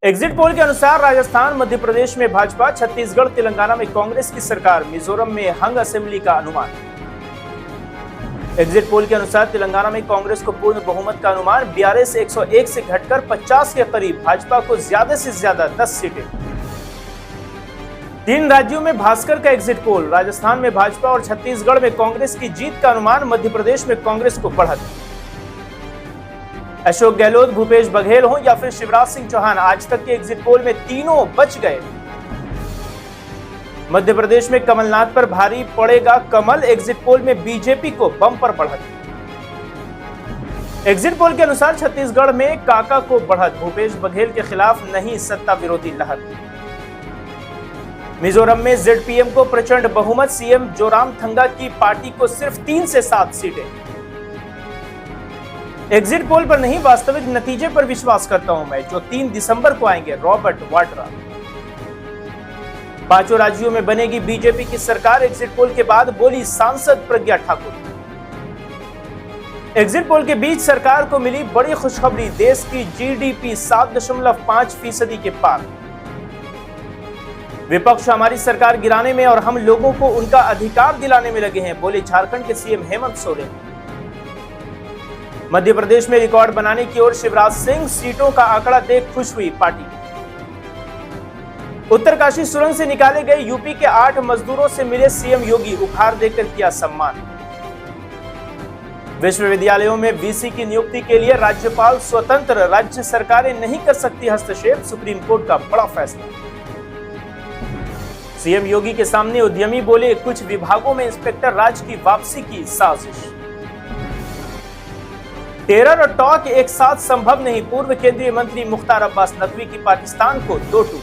Exit poll के अनुसार राजस्थान, मध्य प्रदेश में भाजपा, छत्तीसगढ़, तेलंगाना में कांग्रेस की सरकार, मिजोरम में हंग असेंबली का अनुमान। एग्जिट पोल के अनुसार तेलंगाना में कांग्रेस को पूर्ण बहुमत का अनुमान, BRS से 101 से घटकर 50 के करीब, भाजपा को ज्यादा से ज्यादा 10 सीटें। 3 राज्यों में भास्कर का एग्जिट पोल, राजस्थान में भाजपा और छत्तीसगढ़ में कांग्रेस की जीत का अनुमान, मध्य प्रदेश में कांग्रेस को बढ़त। अशोक गहलोत, भूपेश बघेल हो या फिर शिवराज सिंह चौहान, आज तक के एग्जिट पोल में तीनों बच गए। मध्य प्रदेश में कमलनाथ पर भारी पड़ेगा कमल, एग्जिट पोल में बीजेपी को बम्पर बढ़त। एग्जिट पोल के अनुसार छत्तीसगढ़ में काका को बढ़त, भूपेश बघेल के खिलाफ नहीं सत्ता विरोधी लहर। मिजोरम में ZPM को प्रचंड बहुमत, सीएम जोरामथंगा की पार्टी को सिर्फ 3 से 7 सीटें। एग्जिट पोल पर नहीं, वास्तविक नतीजे पर विश्वास करता हूं मैं, जो 3 दिसंबर को आएंगे, रॉबर्ट वाड्रा। 5 राज्यों में बनेगी बीजेपी की सरकार, एग्जिट पोल के बाद बोली सांसद प्रज्ञा ठाकुर। एग्जिट पोल के बीच सरकार को मिली बड़ी खुशखबरी, देश की GDP 7.5% के पार। विपक्ष हमारी सरकार गिराने में और हम लोगों को उनका अधिकार दिलाने में लगे हैं, बोले झारखंड के सीएम हेमंत सोरेन। मध्य प्रदेश में रिकॉर्ड बनाने की ओर शिवराज सिंह, सीटों का आंकड़ा देख खुश हुई पार्टी। उत्तरकाशी सुरंग से निकाले गए यूपी के 8 मजदूरों से मिले सीएम योगी, उपहार देकर किया सम्मान। विश्वविद्यालयों में VC की नियुक्ति के लिए राज्यपाल स्वतंत्र, राज्य सरकारें नहीं कर सकती हस्तक्षेप, सुप्रीम कोर्ट का बड़ा फैसला। सीएम योगी के सामने उद्यमी बोले, कुछ विभागों में इंस्पेक्टर राज की वापसी की साजिश। टेरर और टॉक एक साथ संभव नहीं, पूर्व केंद्रीय मंत्री मुख्तार अब्बास नकवी की पाकिस्तान को 2 टूक।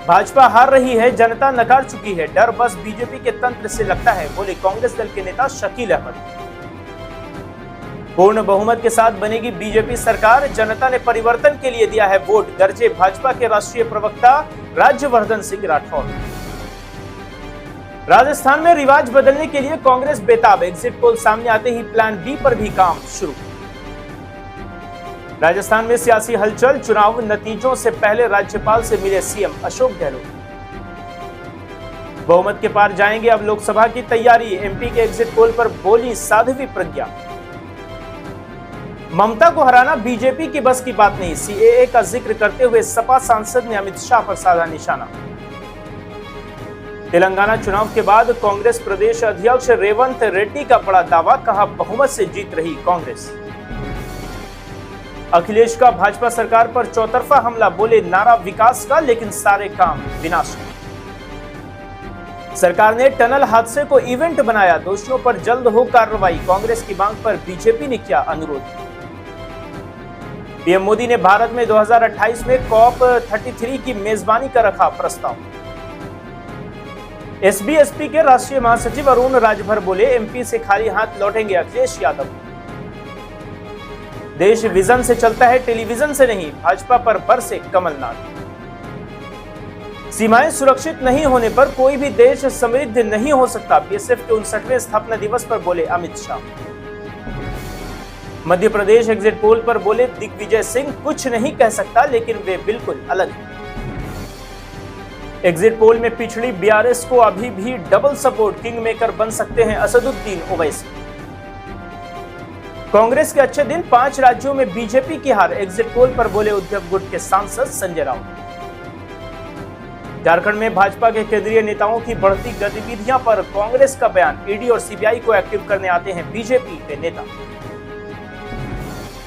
भाजपा हार रही है, जनता नकार चुकी है, डर बस बीजेपी के तंत्र से लगता है, बोले कांग्रेस दल के नेता शकील अहमद। पूर्ण बहुमत के साथ बनेगी बीजेपी सरकार, जनता ने परिवर्तन के लिए दिया है वोट, गरजे भाजपा के राष्ट्रीय प्रवक्ता राज्यवर्धन सिंह राठौर। राजस्थान में रिवाज बदलने के लिए कांग्रेस बेताब, एग्जिट पोल सामने आते ही प्लान बी पर भी काम शुरू। राजस्थान में सियासी हलचल, चुनाव नतीजों से पहले राज्यपाल से मिले सीएम अशोक गहलोत। बहुमत के पार जाएंगे अब लोकसभा की तैयारी, MP के एग्जिट पोल पर बोली साध्वी प्रज्ञा। ममता को हराना बीजेपी की बस की बात नहीं, CAA का जिक्र करते हुए सपा सांसद ने अमित शाह पर साधा निशाना। तेलंगाना चुनाव के बाद कांग्रेस प्रदेश अध्यक्ष रेवंत रेड्डी का बड़ा दावा, कहा बहुमत से जीत रही कांग्रेस। अखिलेश का भाजपा सरकार पर चौतरफा हमला, बोले नारा विकास का लेकिन सारे काम विनाश का। सरकार ने टनल हादसे को इवेंट बनाया, दोषियों पर जल्द हो कार्रवाई, कांग्रेस की मांग पर बीजेपी ने किया अनुरोध। पीएम मोदी ने भारत में 2028 में COP33 की मेजबानी का रखा प्रस्ताव। SBSP के राष्ट्रीय महासचिव अरुण राजभर बोले, MP से खाली हाथ लौटेंगे अखिलेश यादव। देश विजन से चलता है, टेलीविजन से नहीं, भाजपा पर बरसे कमलनाथ। सीमाएं सुरक्षित नहीं होने पर कोई भी देश समृद्ध नहीं हो सकता, BSF के 59वें स्थापना दिवस पर बोले अमित शाह। मध्य प्रदेश एग्जिट पोल पर बोले दिग्विजय सिंह, कुछ नहीं कह सकता लेकिन वे बिल्कुल अलग हैं। एग्जिट पोल में पिछड़ी BRS को अभी भी डबल सपोर्ट, किंग मेकर बन सकते हैं असदुद्दीन ओवैसी। कांग्रेस के अच्छे दिन, 5 राज्यों में बीजेपी की हार, एग्जिट पोल पर बोले उद्योग गुट के सांसद संजय राउत। झारखंड में भाजपा के केंद्रीय नेताओं की बढ़ती गतिविधियां पर कांग्रेस का बयान, ED और CBI को एक्टिव करने आते हैं बीजेपी के नेता।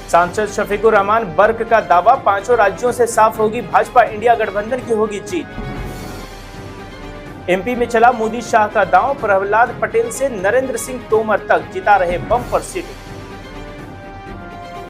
सांसद शफीकुर रहमान बर्क का दावा, 5 राज्यों से साफ होगी भाजपा, इंडिया गठबंधन की होगी जीत। MP में चला मोदी शाह का दांव, प्रहलाद पटेल से नरेंद्र सिंह तोमर तक जिता रहे बम्पर सीटें।